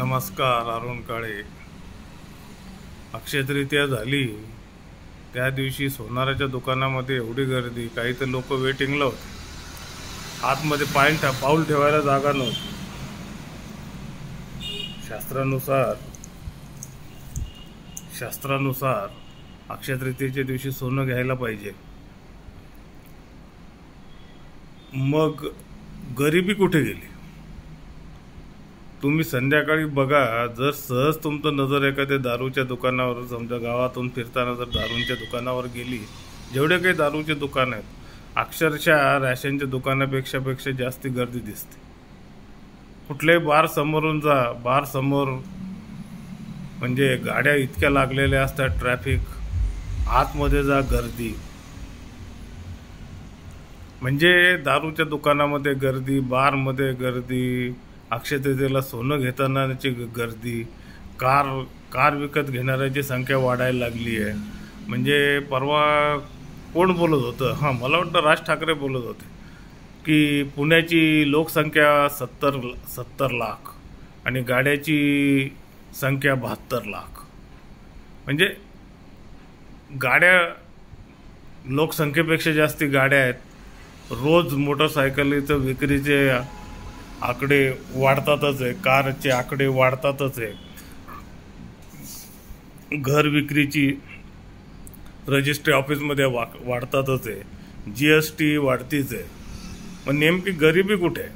नमस्कार. अरुण काळे. अक्षय तृतीया झाली त्या दिवशी सोनाराच्या दुकानामध्ये एवढी गर्दी, काही तर लोक वेटिंगला होते. आतमध्ये पाऊल ठेवायला जागा नव्हती. शास्त्रानुसार अक्षय तृतीयेच्या दिवशी सोनं घ्यायला पाहिजे. मग गरिबी कुठे गेली? तुम्ही संध्याकाळी बघा, जर सहज तुमचं नजर एखाद्या दारूच्या दुकानावर, समजा गावातून फिरताना जर दारूच्या दुकानावर गेली, जेवढे काही दारूचे दुकान आहेत, अक्षरशः रॅशनच्या दुकानापेक्षा जास्ती गर्दी दिसते. कुठल्याही बार समोरून जा, बार समोर म्हणजे गाड्या इतक्या लागलेल्या असतात, ट्रॅफिक. आतमध्ये जा, गर्दी. म्हणजे दारूच्या दुकानामध्ये गर्दी, बारमध्ये गर्दी, अक्षय तृतीयेला सोनं घेतानाची गर्दी, कार विकत घेणाऱ्याची संख्या वाढायला लागली आहे. म्हणजे परवा कोण बोलत होतं, मला वाटतं राज ठाकरे बोलत होते की पुण्याची लोकसंख्या 70 लाख आणि गाड्याची संख्या 72 लाख. म्हणजे गाड्या लोकसंख्येपेक्षा जास्ती गाड्या आहेत. रोज मोटरसायकलीचं विक्रीचे आकडे वाढतातच आहे, कारचे आकडे वाढतातच आहे, घर विक्रीची रजिस्ट्री ऑफिसमध्ये वाढतातच आहे, GST वाढतीच आहे. मग नेमकी गरिबी कुठे आहे?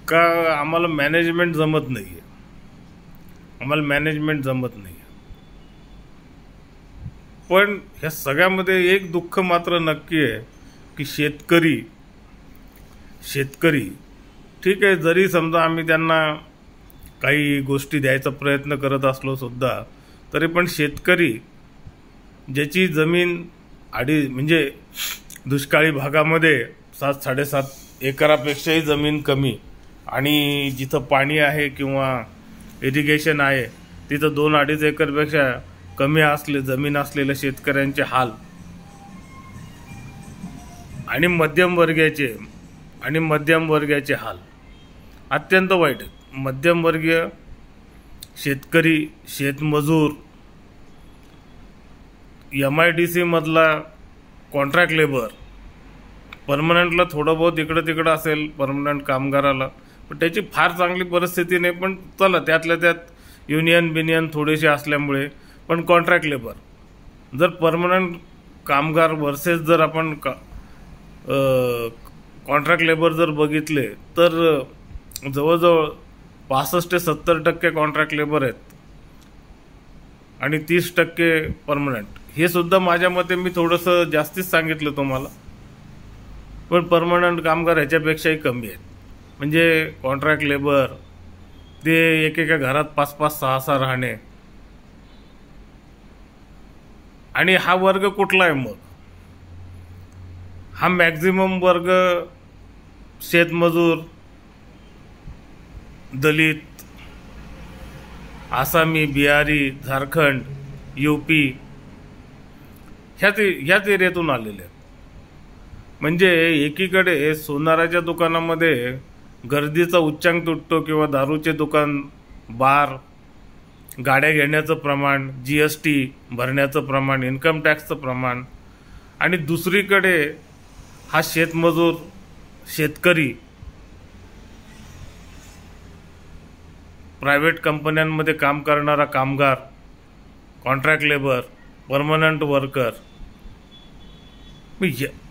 का आम्हाला मॅनेजमेंट जमत नाही आहे? पण ह्या सगळ्यामध्ये एक दुःख मात्र नक्की आहे की शेतकरी ठीक आहे, जरी समजा आम्ही त्यांना काही गोष्टी द्यायचा प्रयत्न करत असलो सुद्धा, तरी पण शेतकरी ज्याची जमीन म्हणजे दुष्काळी भागामध्ये 7-7.5 एकरापेक्षाही जमीन कमी, आणि जिथं पाणी आहे किंवा इरिगेशन आहे तिथं 2-2.5 एकरपेक्षा कमी जमीन असलेल्या शेतकऱ्यांचे हाल, आणि मध्यमवर्गीयाचे हाल अत्यंत वाईट आहेत. मध्यमवर्गीय शेतकरी, शेतमजूर, MIDC मधला कॉन्ट्रॅक्ट लेबर, परमनंटला थोडं बहुत इकडं तिकडं असेल परमनंट कामगाराला, पण त्याची फार चांगली परिस्थिती नाही. पण चला, त्यातल्या त्यात युनियन थोडेसे असल्यामुळे, पण कॉन्ट्रॅक्ट लेबर, जर परमनंट कामगार वर्सेस जर आपण कॉन्ट्रॅक्ट लेबर जर बघितले तर जवळजवळ 65 ते 70% कॉन्ट्रॅक्ट लेबर आहेत आणि 30% परमनंट. हे सुद्धा माझ्या मते मी थोडंसं जास्तीच सांगितलं तुम्हाला, पण परमनंट कामगार ह्याच्यापेक्षाही कमी आहेत. म्हणजे कॉन्ट्रॅक्ट लेबर ते एकेका घरात 5-5, 6-6 राहणे. आणि हा वर्ग कुठला आहे मग? हा मॅक्झिमम वर्ग शेतमजूर, दलित, आसामी, बिहारी, झारखंड, UP ह्याच एरियातून आलेले आहेत. म्हणजे एकीकडे सोनाराच्या दुकानामध्ये गर्दीचा उच्चांक तुटतो, किंवा दारूचे दुकान, बार, गाड्या घेण्याचं प्रमाण, GST भरण्याचं प्रमाण, इन्कम टॅक्सचं प्रमाण, आणि दुसरीकडे हा शेतमजूर, शेतकरी, प्रायव्हेट कंपन्यांमध्ये काम करणारा कामगार, कॉन्ट्रॅक्ट लेबर, परमनंट वर्कर,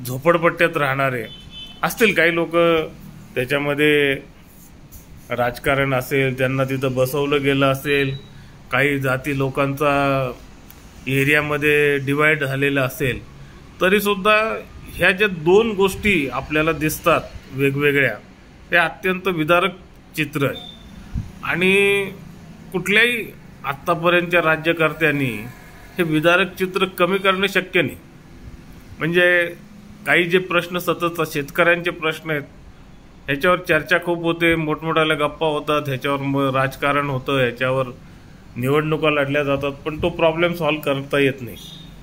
झोपडपट्ट्यात राहणारे असतील. काही लोक त्याच्यामध्ये राजकारण असेल, त्यांना तिथं बसवलं गेलं असेल, काही जाती लोकांचा एरियामध्ये डिवाइड झालेला असेल, तरीसुद्धा ह्या ज्या 2 गोष्टी आपल्याला दिसतात वेगवेगळ्या, हे अत्यंत विदारक चित्र आहे. आणि कुठल्याही आत्तापर्यंतच्या राज्यकर्त्यांनी हे विदारक चित्र कमी करणे शक्य नाही. म्हणजे काही जे प्रश्न सतत शेतकऱ्यांचे प्रश्न आहेत, ह्याच्यावर चर्चा खूप होते, मोठमोठ्याल्या गप्पा होतात, ह्याच्यावर राजकारण होतं, ह्याच्यावर निवडणुका लढल्या जातात, पण तो प्रॉब्लेम सॉल्व्ह करता येत नाही.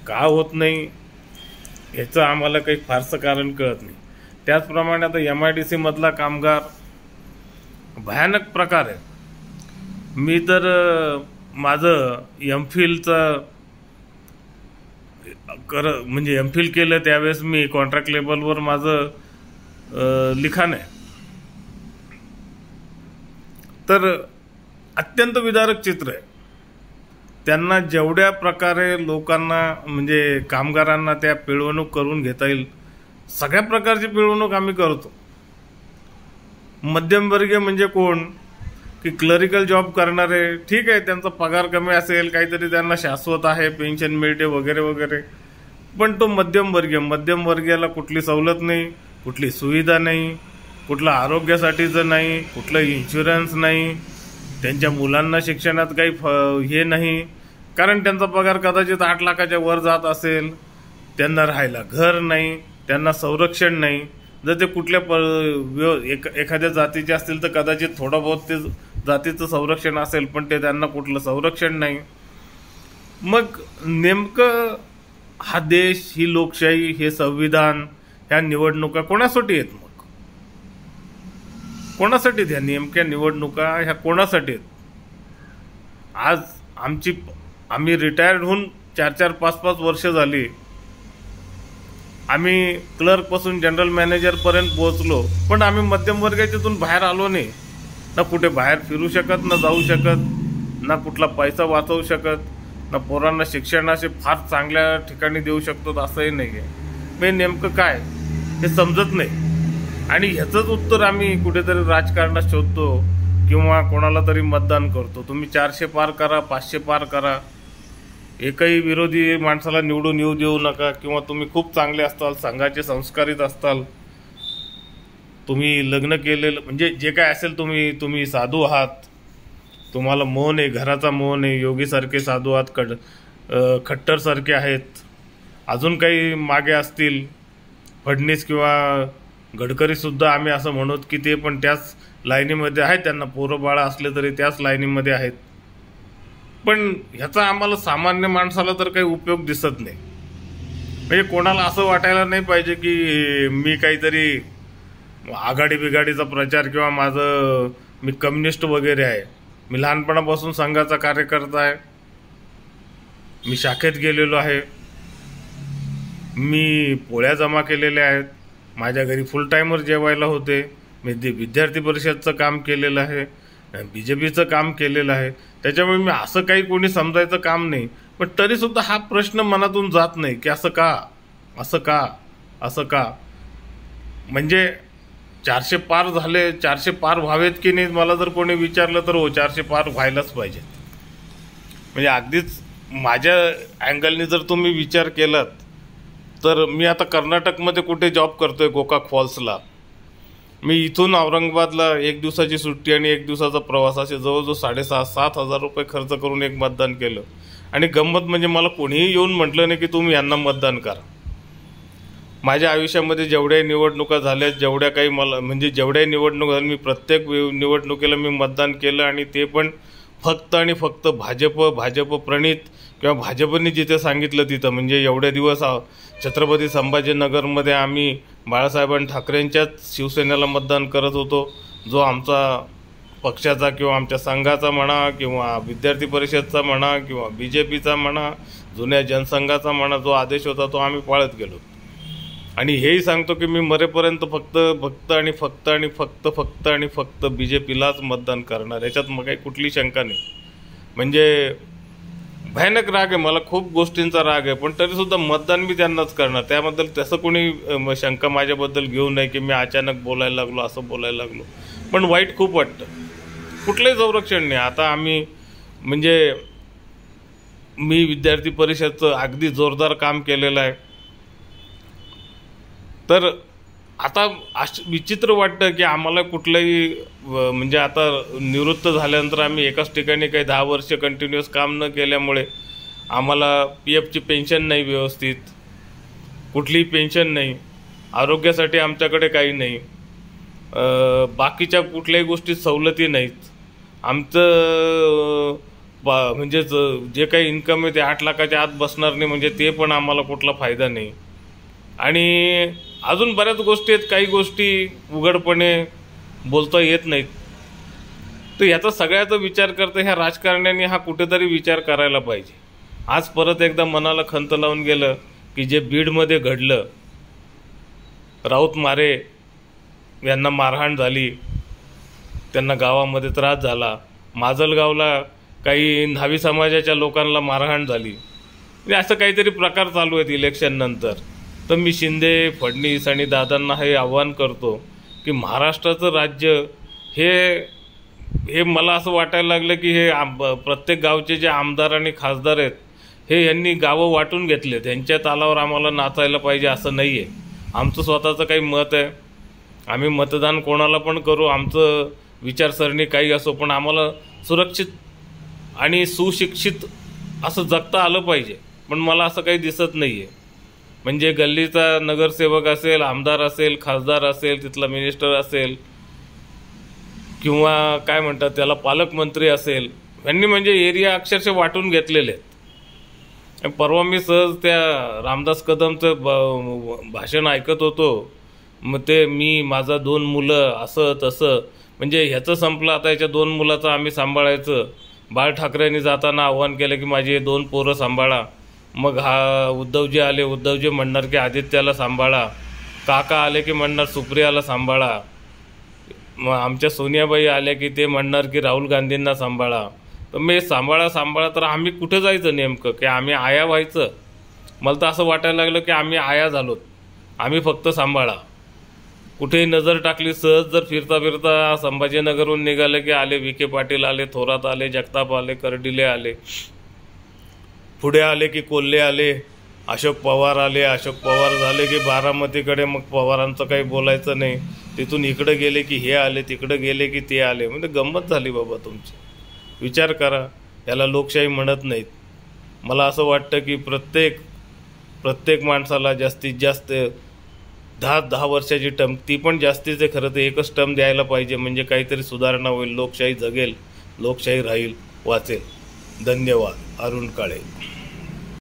का होत नाही याचं आम्हाला काही फारसं कारण कळत नाही. त्याचप्रमाणे आता MIDC मधला कामगार भयानक प्रकार आहे. मी तर माझं MPhilचं म्हणजे MPhil केलं त्यावेळेस मी कॉन्ट्रॅक्ट लेबलवर माझं लिखाण आहे. तर अत्यंत विदारक चित्र आहे. त्यांना जेवढ्या प्रकारे लोकांना म्हणजे कामगारांना त्या पिळवणूक करून घेता येईल सगळ्या प्रकारची पिळवणूक आम्ही करतो. मध्यमवर्गीय म्हणजे कोण की क्लरिकल जॉब करणारे, ठीक आहे त्यांचा पगार कमी असेल, काहीतरी त्यांना शाश्वत आहे, पेन्शन मिळते वगैरे वगैरे, पण तो मध्यमवर्गीयाला कुठली सवलत नाही, कुठली सुविधा नाही, कुठलं आरोग्यासाठीचं नाही, कुठलं इन्शुरन्स नाही, त्यांच्या मुलांना शिक्षणात काही हे नाही, कारण त्यांचा पगार कदाचित 8 लाखाच्या वर जात असेल, त्यांना राहायला घर नाही, त्यांना संरक्षण नाही. जर ते कुठल्या एखाद्या जातीचे असतील तर कदाचित थोडं बहुत ते जातीचं संरक्षण असेल, पण ते त्यांना कुठलं संरक्षण नाही. मग नेमकं हा देश, ही लोकशाही, हे संविधान, ह्या निवडणुका कोणासाठी आहेत? मग कोणासाठी ह्या नेमक्या निवडणुका ह्या कोणासाठी आहेत? आज आम्ही रिटायर्ड होऊन 4-4, 5-5 वर्ष झाली. आम्ही क्लर्क पासून जनरल मॅनेजर पर्यंत पोहोचलो, पण आम्ही मध्यमवर्गाच्यातून बाहेर आलो नाही. ना कुठे बाहेर फिरू शकत, ना जाऊ शकत, ना कुठला पैसा वाचवू शकत, ना पोरांना शिक्षणाचे फार चांगल्या ठिकाणी देऊ शकतो असंही नाही आहे. मी नेमकं काय हे समजत नाही. आणि ह्याचंच उत्तर आम्ही कुठेतरी राजकारणात शोधतो किंवा कोणाला तरी मतदान करतो. तुम्ही 400 पार करा, 500 पार करा, एकही विरोधी माणसाला निवडून येऊ देऊ नका. किंवा तुम्ही खूप चांगले असताल, संघाचे संस्कारित असताल, तुम्ही लग्न केलेलं म्हणजे जे काय असेल, तुम्ही साधू आहात, तुम्हाला मोह आहे, घराचा मोह आहे, योगीसारखे साधू आहात, खट्टरसारखे आहेत, अजून काही मागे असतील, फडणीस किंवा गडकरी सुद्धा आम्ही असं म्हणत की ते पण त्याच लाईनीमध्ये आहेत, त्यांना पोरं बाळा असले तरी त्याच लाईनीमध्ये आहेत. पण ह्याचा आम्हाला सामान्य माणसाला तर काही उपयोग दिसत नाही. म्हणजे कोणाला असं वाटायला नाही पाहिजे की मी काहीतरी आघाडी बिघाडीचा प्रचार किंवा मी कम्युनिस्ट वगैरे आहे. मी लहानपणापासून संघाचा कार्यकर्ता आहे, मी शाखेत गेलेलो आहे, मी पोळ्या जमा केलेल्या आहेत, माझ्या घरी फुल टाईमवर जेवायला होते, मी विद्यार्थी परिषदचं काम केलेलं आहे, BJPचं काम केलेलं आहे. त्याच्यामुळे मी असं काही कोणी समजायचं काम नाही. पण तरीसुद्धा हा प्रश्न मनातून जात नाही की असं का. म्हणजे 400 पार झाले, 400 पार व्हावेत की नाही मला जर कोणी विचारलं तर हो, 400 पार व्हायलाच पाहिजे. म्हणजे अगदीच माझ्या अँगलने जर तुम्ही विचार केलात तर मी आता कर्नाटकमध्ये कुठे जॉब करतोय, गोकाक फॉल्सला. मी इथून औरंगाबादला 1 दिवसाची सुट्टी आणि 1 दिवसाचा प्रवास असे जवळजवळ 6,500-7 हजार रुपये खर्च करून एक मतदान केलं. आणि गंमत म्हणजे मला कोणीही येऊन म्हटलं नाही की तुम्ही यांना मतदान करा. माझ्या आयुष्यामध्ये जेवढ्या निवडणुका झाल्या, जेवढ्या निवडणुका झाल्या, मी प्रत्येक निवडणुकीला मी मतदान केलं. आणि ते पण फक्त आणि फक्त भाजप प्रणित किंवा भाजपने जिथे सांगितलं तिथं. म्हणजे एवढ्या दिवस छत्रपती संभाजीनगरमध्ये आम्ही बाळासाहेब ठाकरेंच्याच शिवसेनेला मतदान करत होतो, जो आमचा पक्षाचा किंवा आमच्या संघाचा म्हणा किंवा विद्यार्थी परिषदचा म्हणा किंवा BJPचा म्हणा, जुन्या जनसंघाचा म्हणा, जो आदेश होता तो आम्ही पाळत गेलो. आणि हेही सांगतो की मी मरेपर्यंत फक्त BJPलाच मतदान करणार. याच्यात मग काही कुठली शंका नाही. म्हणजे भयानक राग आहे मला, खूप गोष्टींचा राग आहे, पण तरीसुद्धा मतदान मी त्यांनाच करणार. त्याबद्दल तसं कोणी शंका माझ्याबद्दल घेऊ नये की मी अचानक बोलायला लागलो, असं बोलायला लागलो. पण वाईट खूप वाटतं, कुठलंही संरक्षण नाही. आता मी विद्यार्थी परिषदचं अगदी जोरदार काम केलेलं आहे. तर आता विचित्र वाटतं की आम्हाला कुठलंही आता निवृत्त झाल्यानंतर आम्ही एकाच ठिकाणी काही 10 वर्ष कंटिन्युअस काम न केल्यामुळे आम्हाला PFची पेन्शन नाही, व्यवस्थित कुठलीही पेन्शन नाही, आरोग्यासाठी आमच्याकडे काही नाही, बाकीच्या कुठल्याही गोष्टी सवलती नाहीत. आमचं जे काही इन्कम आहे ते 8 लाखाच्या आत बसणार नाही, म्हणजे ते पण आम्हाला कुठला फायदा नाही. आणि अजून बऱ्याच गोष्टी आहेत, काही गोष्टी उघडपणे बोलता येत नाहीत. तर याचा सगळ्याचा विचार करता ह्या राजकारण्यांनी हा कुठेतरी विचार करायला पाहिजे. आज परत एकदा मनाला खंत लावून गेलं की जे बीडमध्ये घडलं, राऊत मारे यांना मारहाण झाली, त्यांना गावामध्ये त्रास झाला, माजलगावला काही न्हावी समाजाच्या लोकांना मारहाण झाली, म्हणजे असं काहीतरी प्रकार चालू आहेत इलेक्शन नंतर. तर मी शिंदे, फडणवीस आणि दादांना हे आव्हान करतो की महाराष्ट्राचं राज्य हे मला असं वाटायला लागलं की हे प्रत्येक गावचे जे आमदार आणि खासदार आहेत हे यांनी गावं वाटून घेतले. त्यांच्या तालावर आम्हाला नाचायला पाहिजे असं नाही आहे. आमचं स्वतःचं काही मत आहे, आम्ही मतदान कोणाला पण करू, आमचं विचारसरणी काही असो, पण आम्हाला सुरक्षित आणि सुशिक्षित असं जगता आलं पाहिजे. पण मला असं काही दिसत नाही आहे. म्हणजे गल्लीचा नगरसेवक असेल, आमदार असेल, खासदार असेल, तिथला मिनिस्टर असेल किंवा काय म्हणतात त्याला पालकमंत्री असेल, यांनी म्हणजे एरिया अक्षरशः वाटून घेतलेले आहेत. परवा मी सहज त्या रामदास कदमचं भाषण ऐकत होतो. मग ते माझा 2 मुलं असं तसं, म्हणजे ह्याचं संपलं आता, याच्या 2 मुलाचं आम्ही सांभाळायचं. बाळ ठाकरेंनी जाताना आव्हान केलं की माझी 2 पोरं सांभाळा. मग उद्धवजी आले, उद्धवजी म्हणणार की आदित्याला सांभाळा. काका आले की म्हणणार सुप्रियाला सांभाळा. मग आमच्या सोनियाबाई आल्या की ते म्हणणार की राहुल गांधींना सांभाळा. तर मी सांभाळा तर आम्ही कुठं जायचं नेमकं? की आम्ही आया व्हायचं? मला तर असं वाटायला लागलं की आम्ही आया झालोत, आम्ही फक्त सांभाळा. कुठेही नजर टाकली, सहज जर फिरता संभाजीनगरहून निघाले की आले विखे पाटील आले, थोरात आले, जगताप आले, कर्डिले आले, पुढे आले की कोल्हे आले, अशोक पवार आले. अशोक पवार झाले की बारामतीकडे, मग पवारांचं काही बोलायचं नाही. तिथून इकडे गेले की हे आले, तिकडे गेले की ते आले. म्हणजे गंमत झाली बाबा तुमची. विचार करा, याला लोकशाही म्हणत नाहीत. मला असं वाटतं की प्रत्येक माणसाला जास्तीत जास्त 10 वर्षाची टर्म, ती पण जास्तीच आहे खरं तर, एकच टर्म द्यायला पाहिजे. म्हणजे काहीतरी सुधारणा होईल, लोकशाही जगेल, लोकशाही राहील, वाचेल. धन्यवाद. अरुण काळे.